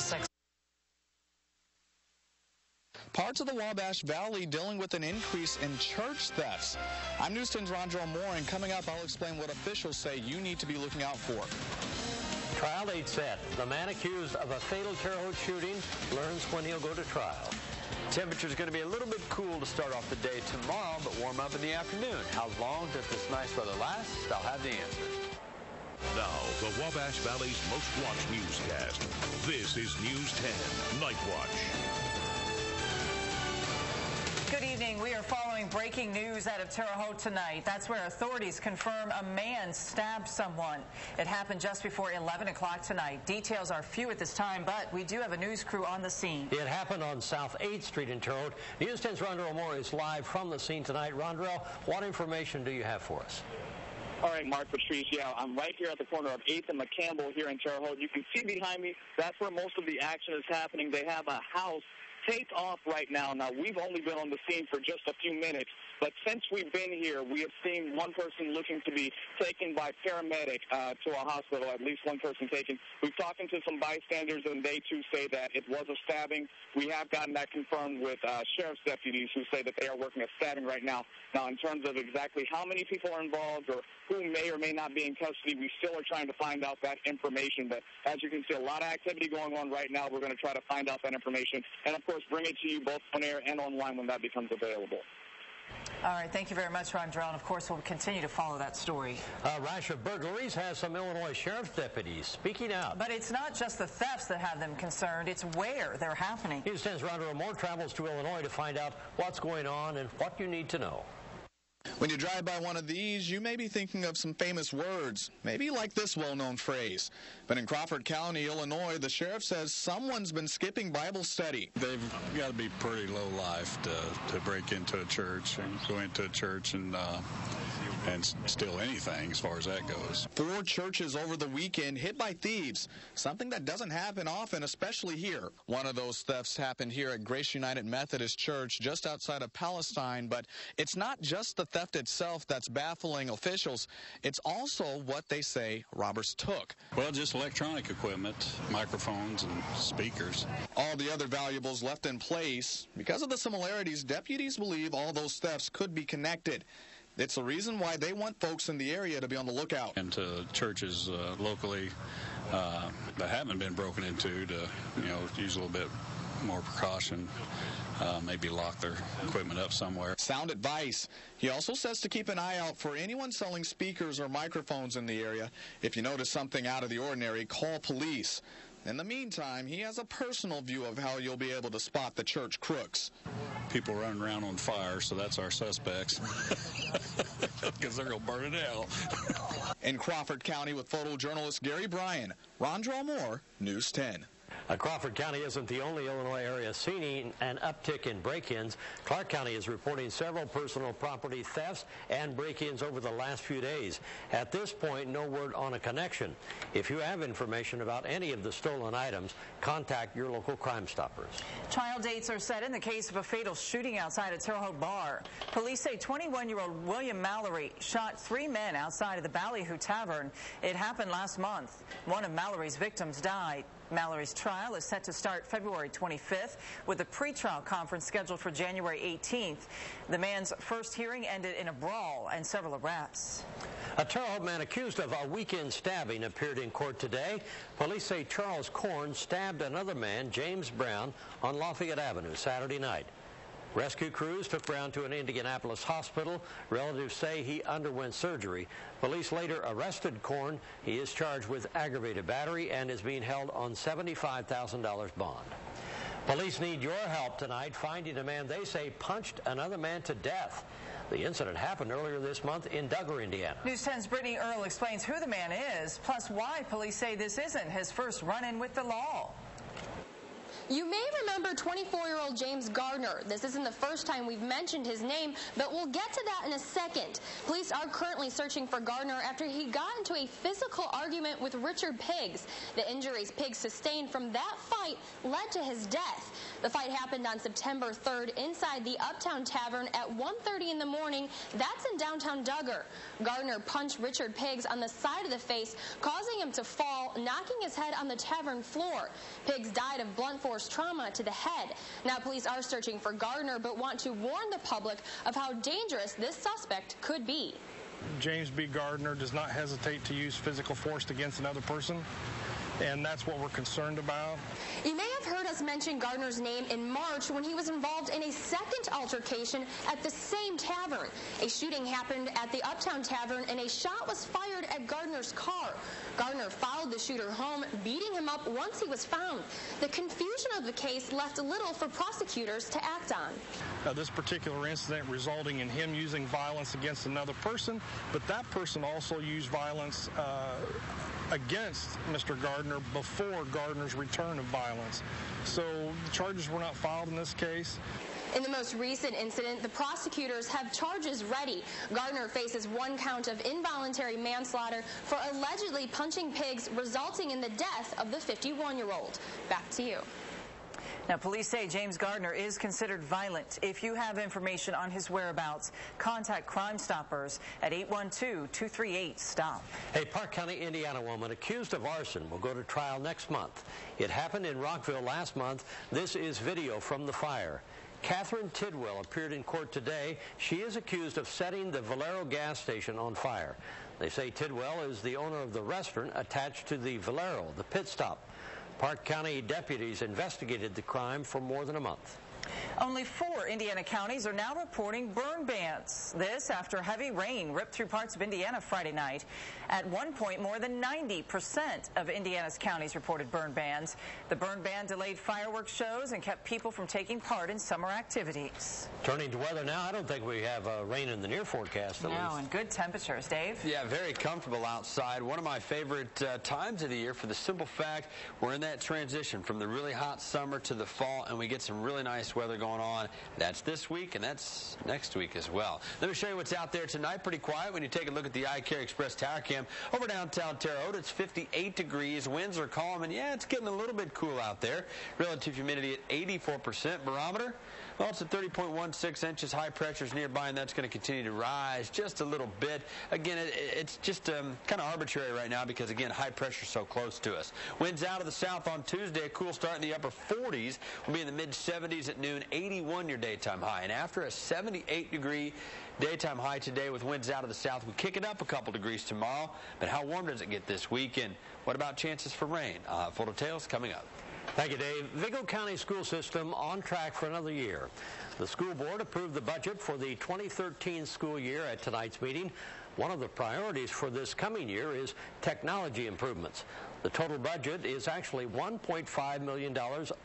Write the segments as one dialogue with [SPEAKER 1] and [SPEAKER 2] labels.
[SPEAKER 1] 6.
[SPEAKER 2] Parts of the Wabash Valley dealing with an increase in church thefts. I'm News 10's Rondrell Moore, and coming up, I'll explain what officials say you need to be looking out for.
[SPEAKER 3] Trial date set. The man accused of a fatal Terre Haute shooting learns when he'll go to trial.
[SPEAKER 4] Temperature's going to be a little bit cool to start off the day tomorrow, but warm up in the afternoon. How long does this nice weather last? I'll have the answers.
[SPEAKER 5] Now, the Wabash Valley's most watched newscast. This is News 10 Night Watch.
[SPEAKER 1] Good evening. We are following breaking news out of Terre Haute tonight. That's where authorities confirm a man stabbed someone. It happened just before 11 o'clock tonight. Details are few at this time, but we do have a news crew on the scene.
[SPEAKER 3] It happened on South 8th Street in Terre Haute. News 10's Rondrell Moore is live from the scene tonight. Rondrell, what information do you have for us?
[SPEAKER 6] All right, Mark Patrice, I'm right here at the corner of 8th and McCampbell here in Terre Haute. You can see behind me, that's where most of the action is happening. They have a house taped off right now. Now, we've only been on the scene for just a few minutes, but since we've been here, we have seen one person looking to be taken by paramedic to a hospital, at least one person taken. We've talked to some bystanders, and they, too, say that it was a stabbing. We have gotten that confirmed with sheriff's deputies who say that they are working a stabbing right now. Now, in terms of exactly how many people are involved or who may or may not be in custody, we still are trying to find out that information. But as you can see, a lot of activity going on right now. We're going to try to find out that information and, of course, bring it to you both on air and online when that becomes available.
[SPEAKER 1] All right, thank you very much, Rondrell, and of course we'll continue to follow that story.
[SPEAKER 3] A rash of burglaries has some Illinois sheriff's deputies speaking out.
[SPEAKER 1] But it's not just the thefts that have them concerned, it's where they're happening.
[SPEAKER 3] News 10's Rondrell Moore travels to Illinois to find out what's going on and what you need to know.
[SPEAKER 2] When you drive by one of these, you may be thinking of some famous words, maybe like this well-known phrase. But in Crawford County, Illinois, the sheriff says someone's been skipping Bible study.
[SPEAKER 7] They've got to be pretty low life to break into a church and go into a church and steal anything as far as that goes.
[SPEAKER 2] 4 churches over the weekend hit by thieves, something that doesn't happen often, especially here. One of those thefts happened here at Grace United Methodist Church just outside of Palestine, but it's not just the theft itself that's baffling officials. It's also what they say robbers took.
[SPEAKER 7] Well, just electronic equipment, microphones and speakers.
[SPEAKER 2] All the other valuables left in place. Because of the similarities, deputies believe all those thefts could be connected. It's the reason why they want folks in the area to be on the lookout.
[SPEAKER 7] And to churches locally that haven't been broken into to, use a little bit more precaution, maybe lock their equipment up somewhere.
[SPEAKER 2] Sound advice. He also says to keep an eye out for anyone selling speakers or microphones in the area. If you notice something out of the ordinary, call police. In the meantime, he has a personal view of how you'll be able to spot the church crooks.
[SPEAKER 7] People running around on fire, so that's our suspects, because they're going to burn it out.
[SPEAKER 2] In Crawford County with photojournalist Gary Bryan, Rondrell Moore, News 10.
[SPEAKER 3] Crawford County isn't the only Illinois area seeing an uptick in break-ins. Clark County is reporting several personal property thefts and break-ins over the last few days. At this point, no word on a connection. If you have information about any of the stolen items, contact your local Crime Stoppers.
[SPEAKER 1] Trial dates are set in the case of a fatal shooting outside a Terre Haute bar. Police say 21-year-old William Mallory shot 3 men outside of the Ballyhoo Tavern. It happened last month. One of Mallory's victims died. Mallory's trial is set to start February 25th, with a pretrial conference scheduled for January 18th. The man's first hearing ended in a brawl and several arrests.
[SPEAKER 3] A Terre Haute man accused of a weekend stabbing appeared in court today. Police say Charles Korn stabbed another man, James Brown, on Lafayette Avenue Saturday night. Rescue crews took Brown to an Indianapolis hospital. Relatives say he underwent surgery. Police later arrested Korn. He is charged with aggravated battery and is being held on $75,000 bond. Police need your help tonight finding a man they say punched another man to death. The incident happened earlier this month in Duggar, Indiana.
[SPEAKER 1] News 10's Brittany Earle explains who the man is, plus why police say this isn't his first run-in with the law.
[SPEAKER 8] You may remember 24-year-old James Gardner. This isn't the first time we've mentioned his name, but we'll get to that in a second. Police are currently searching for Gardner after he got into a physical argument with Richard Piggs. The injuries Piggs sustained from that fight led to his death. The fight happened on September 3rd inside the Uptown Tavern at 1:30 in the morning. That's in downtown Duggar. Gardner punched Richard Piggs on the side of the face, causing him to fall, knocking his head on the tavern floor. Piggs died of blunt force trauma to the head. Now police are searching for Gardner, but want to warn the public of how dangerous this suspect could be.
[SPEAKER 9] James B. Gardner does not hesitate to use physical force against another person, and that's what we're concerned about.
[SPEAKER 8] You may have heard us mention Gardner's name in March when he was involved in a second altercation at the same tavern. A shooting happened at the Uptown Tavern, and a shot was fired at Gardner's car. Gardner followed the shooter home, beating him up once he was found. The confusion of the case left little for prosecutors to act on.
[SPEAKER 9] This particular incident resulting in him using violence against another person, but that person also used violence against Mr. Gardner before Gardner's return of violence. So the charges were not filed in this case.
[SPEAKER 8] In the most recent incident, the prosecutors have charges ready. Gardner faces 1 count of involuntary manslaughter for allegedly punching Piggs, resulting in the death of the 51-year-old. Back to you.
[SPEAKER 1] Now, police say James Gardner is considered violent. If you have information on his whereabouts, contact Crime Stoppers at 812-238-STOP.
[SPEAKER 3] A Park County, Indiana woman accused of arson will go to trial next month. It happened in Rockville last month. This is video from the fire. Catherine Tidwell appeared in court today. She is accused of setting the Valero gas station on fire. They say Tidwell is the owner of the restaurant attached to the Valero, the pit stop. Park County deputies investigated the crime for more than a month.
[SPEAKER 1] Only 4 Indiana counties are now reporting burn bans. This after heavy rain ripped through parts of Indiana Friday night. At one point, more than 90% of Indiana's counties reported burn bans. The burn ban delayed fireworks shows and kept people from taking part in summer activities.
[SPEAKER 3] Turning to weather now, I don't think we have rain in the near forecast.
[SPEAKER 1] No, and good temperatures. Dave?
[SPEAKER 4] Yeah, very comfortable outside. One of my favorite times of the year for the simple fact we're in that transition from the really hot summer to the fall, and we get some really nice weather going on. That's this week, and that's next week as well. Let me show you what's out there tonight. Pretty quiet when you take a look at the iCare Express Tower Cam. Over downtown Terre Haute, it's 58 degrees. Winds are calm, and yeah, it's getting a little bit cool out there. Relative humidity at 84%. Barometer, well, it's at 30.16 inches. High pressure's nearby, and that's going to continue to rise just a little bit. Again, it's just kind of arbitrary right now because, again, high pressure's so close to us. Winds out of the south on Tuesday. A cool start in the upper 40s. We'll be in the mid-70s at noon. 81 your daytime high. And after a 78-degree daytime high today with winds out of the south, we kick it up a couple degrees tomorrow. But how warm does it get this weekend? What about chances for rain? Full details coming up.
[SPEAKER 3] Thank you, Dave. Vigo County school system on track for another year. The school board approved the budget for the 2013 school year at tonight's meeting. One of the priorities for this coming year is technology improvements. The total budget is actually $1.5 million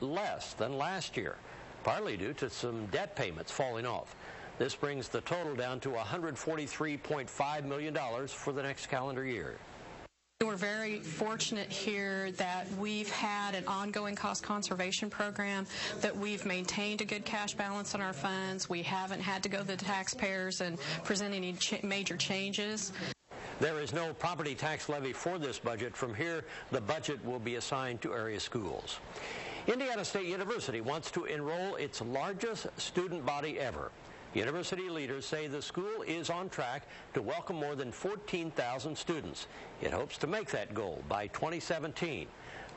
[SPEAKER 3] less than last year, partly due to some debt payments falling off. This brings the total down to $143.5 million for the next calendar year.
[SPEAKER 10] We're very fortunate here that we've had an ongoing cost conservation program, that we've maintained a good cash balance on our funds. We haven't had to go to the taxpayers and present any major changes.
[SPEAKER 3] There is no property tax levy for this budget. From here, the budget will be assigned to area schools. Indiana State University wants to enroll its largest student body ever. University leaders say the school is on track to welcome more than 14,000 students. It hopes to make that goal by 2017.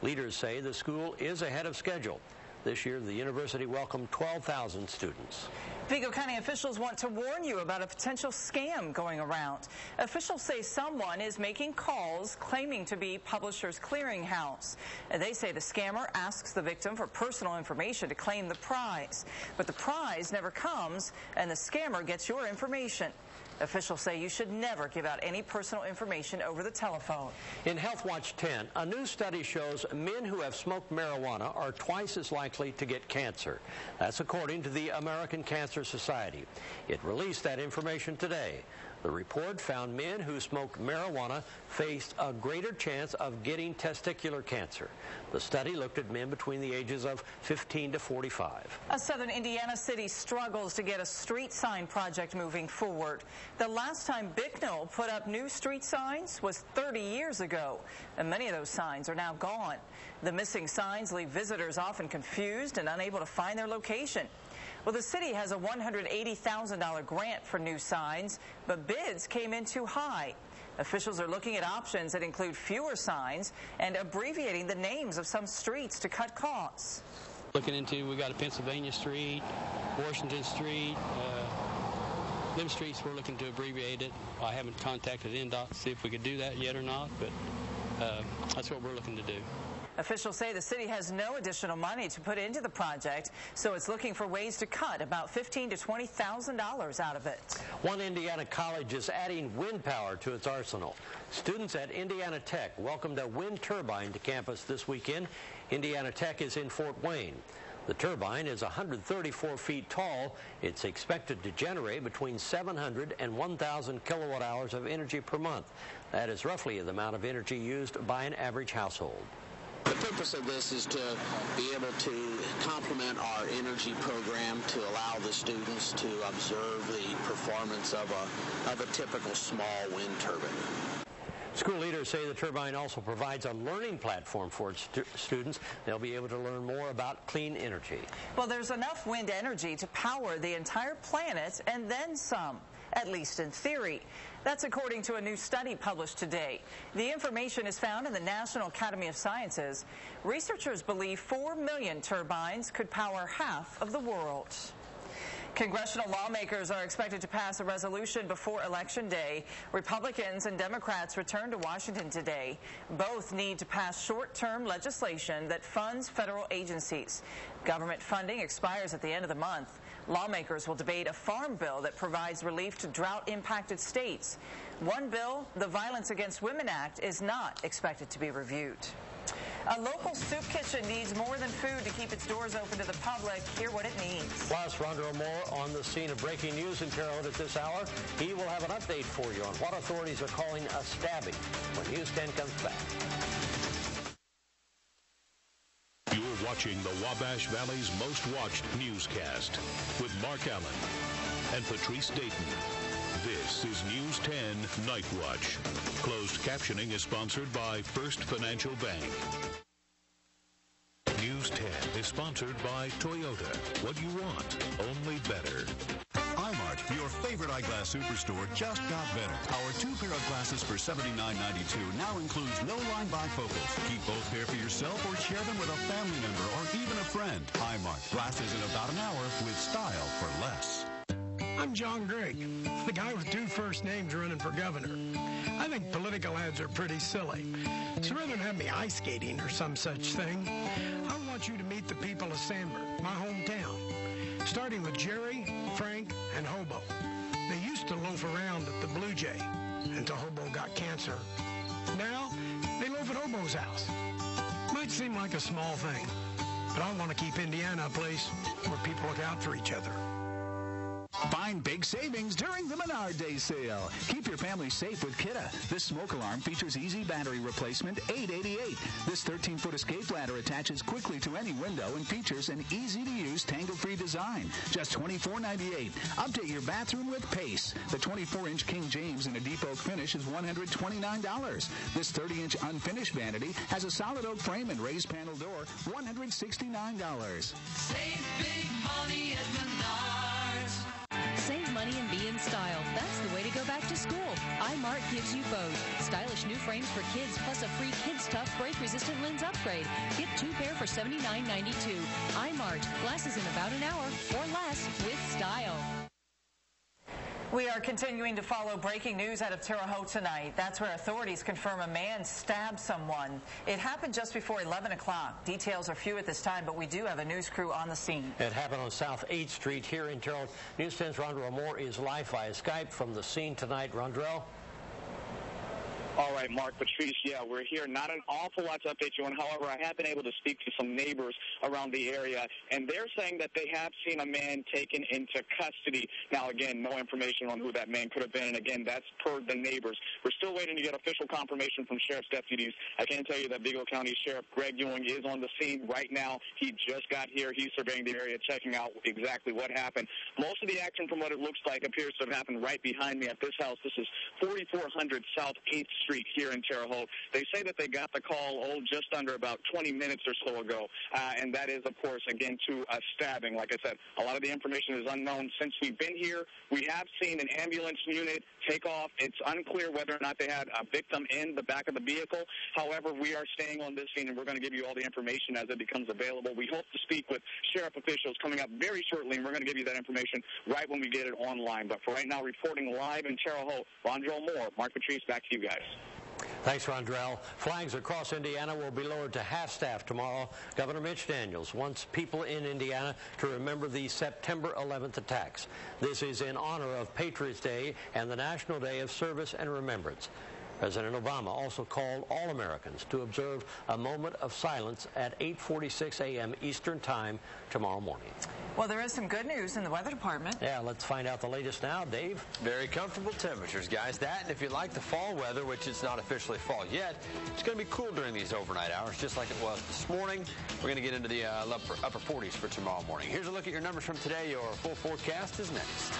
[SPEAKER 3] Leaders say the school is ahead of schedule. This year, the university welcomed 12,000 students.
[SPEAKER 1] Vigo County officials want to warn you about a potential scam going around. Officials say someone is making calls claiming to be Publishers Clearinghouse. They say the scammer asks the victim for personal information to claim the prize. But the prize never comes, and the scammer gets your information. Officials say you should never give out any personal information over the telephone.
[SPEAKER 3] In Health Watch 10, a new study shows men who have smoked marijuana are twice as likely to get cancer. That's according to the American Cancer Society. It released that information today. The report found men who smoked marijuana faced a greater chance of getting testicular cancer. The study looked at men between the ages of 15 to 45.
[SPEAKER 1] A southern Indiana city struggles to get a street sign project moving forward. The last time Bicknell put up new street signs was 30 years ago, and many of those signs are now gone. The missing signs leave visitors often confused and unable to find their location. Well, the city has a $180,000 grant for new signs, but bids came in too high. Officials are looking at options that include fewer signs and abbreviating the names of some streets to cut costs.
[SPEAKER 11] Looking into, we got a Pennsylvania Street, Washington Street, them streets we're looking to abbreviate it. I haven't contacted NDOT to see if we could do that yet or not, but that's what we're looking to do.
[SPEAKER 1] Officials say the city has no additional money to put into the project, so it's looking for ways to cut about $15,000 to $20,000 out of it.
[SPEAKER 3] One Indiana college is adding wind power to its arsenal. Students at Indiana Tech welcomed a wind turbine to campus this weekend. Indiana Tech is in Fort Wayne. The turbine is 134 feet tall. It's expected to generate between 700 and 1,000 kilowatt hours of energy per month. That is roughly the amount of energy used by an average household.
[SPEAKER 12] The purpose of this is to be able to complement our energy program to allow the students to observe the performance of a typical small wind turbine.
[SPEAKER 3] School leaders say the turbine also provides a learning platform for its students. They'll be able to learn more about clean energy.
[SPEAKER 1] Well, there's enough wind energy to power the entire planet and then some, at least in theory. That's according to a new study published today. The information is found in the National Academy of Sciences. Researchers believe 4 million turbines could power half of the world. Congressional lawmakers are expected to pass a resolution before Election Day. Republicans and Democrats return to Washington today. Both need to pass short-term legislation that funds federal agencies. Government funding expires at the end of the month. Lawmakers will debate a farm bill that provides relief to drought-impacted states. One bill, the Violence Against Women Act, is not expected to be reviewed. A local soup kitchen needs more than food to keep its doors open to the public. Hear what it needs.
[SPEAKER 3] Plus, Rondell Moore on the scene of breaking news in Terre Haute at this hour. He will have an update for you on what authorities are calling a stabbing when News 10 comes back.
[SPEAKER 5] You're watching the Wabash Valley's most watched newscast with Mark Allen and Patrice Dayton. This is News 10 Night Watch. Closed captioning is sponsored by First Financial Bank. News 10 is sponsored by Toyota. What you want, only better.
[SPEAKER 13] iMart, your favorite eyeglass superstore, just got better. Our 2 pair of glasses for $79.92 now includes no line bifocals. Keep both pair for yourself or share them with a family member or even a friend. iMart, glasses in about an hour with style for less.
[SPEAKER 14] I'm John Gregg, the guy with 2 first names running for governor. I think political ads are pretty silly. So rather than have me ice skating or some such thing, I want you to meet the people of Sandburg, my hometown. Starting with Jerry, Frank, and Hobo. They used to loaf around at the Blue Jay until Hobo got cancer. Now, they loaf at Hobo's house. Might seem like a small thing, but I want to keep Indiana a place where people look out for each other.
[SPEAKER 15] Find big savings during the Menard Day sale. Keep your family safe with Kidda. This smoke alarm features easy battery replacement, $8.88. This 13-foot escape ladder attaches quickly to any window and features an easy-to-use tangle-free design. Just $24.98. Update your bathroom with Pace. The 24-inch King James in a deep oak finish is $129. This 30-inch unfinished vanity has a solid oak frame and raised panel door, $169.
[SPEAKER 16] Save big money at Menards. Save money and be in style. That's the way to go back to school. iMart gives you both. Stylish new frames for kids plus a free Kids Tough break-resistant lens upgrade. Get 2 pair for $79.92. iMart. Glasses in about an hour or less with style.
[SPEAKER 1] We are continuing to follow breaking news out of Terre Haute tonight. That's where authorities confirm a man stabbed someone. It happened just before 11 o'clock. Details are few at this time, but we do have a news crew on the scene.
[SPEAKER 3] It happened on South 8th Street here in Terre Haute. News 10's Rondell Moore is live via Skype from the scene tonight. Rondell?
[SPEAKER 6] All right, Mark, Patrice, yeah, we're here. Not an awful lot to update you on. However, I have been able to speak to some neighbors around the area, and they're saying that they have seen a man taken into custody. Now, again, no information on who that man could have been, and again, that's per the neighbors. We're still waiting to get official confirmation from sheriff's deputies. I can tell you that Vigo County Sheriff Greg Ewing is on the scene right now. He just got here. He's surveying the area, checking out exactly what happened. Most of the action, from what it looks like, appears to have happened right behind me at this house. This is 4400 South 8th Street here in Terre Haute. They say that they got the call, just under about 20 minutes or so ago, and that is, of course, again, to a stabbing. Like I said, a lot of the information is unknown. Since we've been here, we have seen an ambulance unit take off. It's unclear whether or not they had a victim in the back of the vehicle. However, we are staying on this scene, and we're going to give you all the information as it becomes available. We hope to speak with sheriff officials coming up very shortly, and we're going to give you that information right when we get it online. But for right now, reporting live in Terre Haute, Rondrell Moore, Mark Patrice, back to you guys.
[SPEAKER 3] Thanks, Rondrell. Flags across Indiana will be lowered to half-staff tomorrow. Governor Mitch Daniels wants people in Indiana to remember the September 11th attacks. This is in honor of Patriots Day and the National Day of Service and Remembrance. President Obama also called all Americans to observe a moment of silence at 8:46 a.m. Eastern Time tomorrow morning.
[SPEAKER 1] Well, there is some good news in the weather department.
[SPEAKER 3] Yeah, let's find out the latest now. Dave?
[SPEAKER 4] Very comfortable temperatures, guys. That, and if you like the fall weather, which it's not officially fall yet, it's going to be cool during these overnight hours, just like it was this morning. We're going to get into the upper 40s for tomorrow morning. Here's a look at your numbers from today. Your full forecast is next.